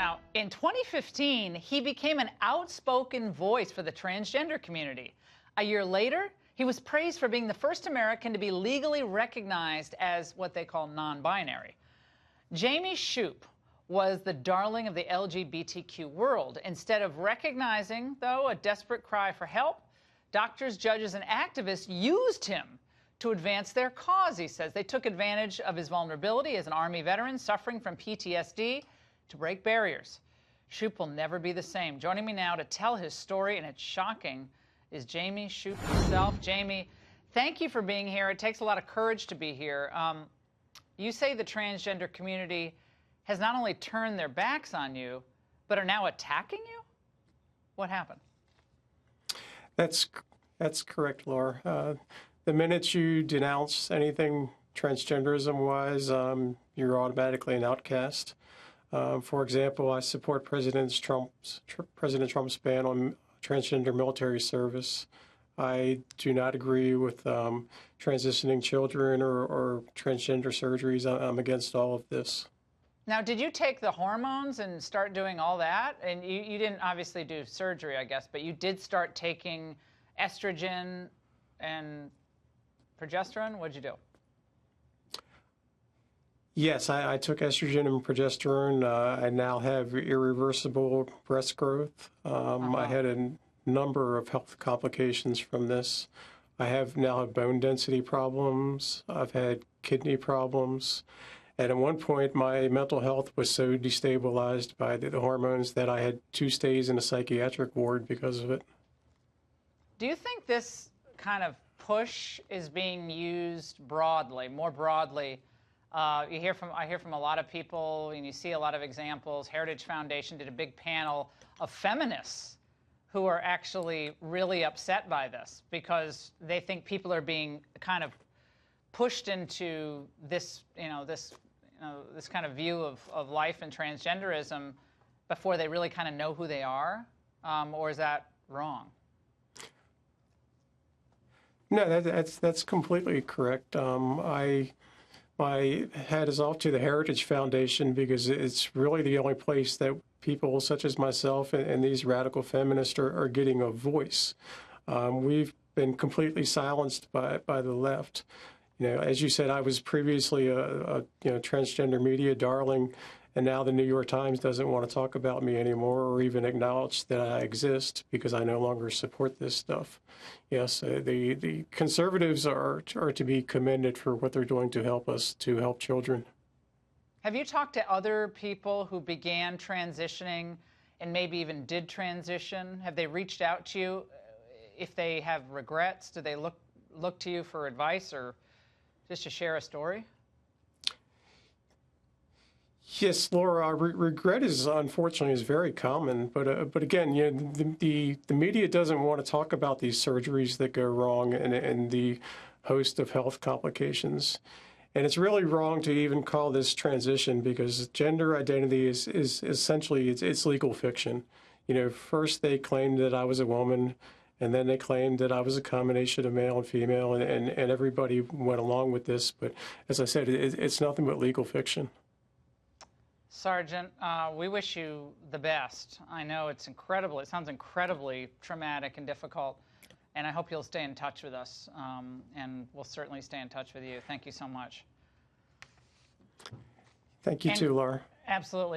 Now, in 2015, he became an outspoken voice for the transgender community. A year later, he was praised for being the first American to be legally recognized as what they call non-binary. Jamie Shupe was the darling of the LGBTQ world. Instead of recognizing, though, a desperate cry for help, doctors, judges, and activists used him to advance their cause, he says. They took advantage of his vulnerability as an Army veteran suffering from PTSD to break barriers. Shupe will never be the same. Joining me now to tell his story, and it's shocking, is Jamie Shupe himself. Jamie, thank you for being here. It takes a lot of courage to be here. You say the transgender community has not only turned their backs on you, but are now attacking you? What happened? That's correct, Laura. The minute you denounce anything transgenderism-wise, you're automatically an outcast. For example, I support President Trump's ban on transgender military service. I do not agree with transitioning children or transgender surgeries. I'm against all of this. Now, did you take the hormones and start doing all that? And you didn't obviously do surgery, I guess, but you did start taking estrogen and progesterone? What'd you do? Yes, I took estrogen and progesterone. I now have irreversible breast growth. I had a number of health complications from this. I now have bone density problems. I've had kidney problems. And at one point, my mental health was so destabilized by the hormones that I had 2 stays in a psychiatric ward because of it. Do you think this kind of push is being used broadly, more broadly? I hear from a lot of people, and you see a lot of examples. Heritage Foundation did a big panel of feminists who are actually really upset by this because they think people are being kind of pushed into this, this kind of view of life and transgenderism before they really kind of know who they are, or is that wrong? No, that's completely correct. My hat is off to the Heritage Foundation because it's really the only place that people such as myself and these radical feminists are getting a voice. We've been completely silenced by the left. As you said, I was previously a transgender media darling, and now the New York Times doesn't want to talk about me anymore or even acknowledge that I exist because I no longer support this stuff. Yes, the conservatives are to be commended for what they're doing to help children. Have you talked to other people who began transitioning and maybe even did transition? Have they reached out to you? If they have regrets, do they look to you for advice or just to share a story? Yes, Laura, regret unfortunately is very common, but again, the media doesn't want to talk about these surgeries that go wrong and the host of health complications. And it's really wrong to even call this transition because gender identity is essentially it's legal fiction. First they claimed that I was a woman, and then they claimed that I was a combination of male and female, and everybody went along with this. But as I said, it's nothing but legal fiction. Sergeant, we wish you the best. I know it sounds incredibly traumatic and difficult, and I hope you'll stay in touch with us, and we'll certainly stay in touch with you. Thank you so much. Thank you too, Laura. Absolutely.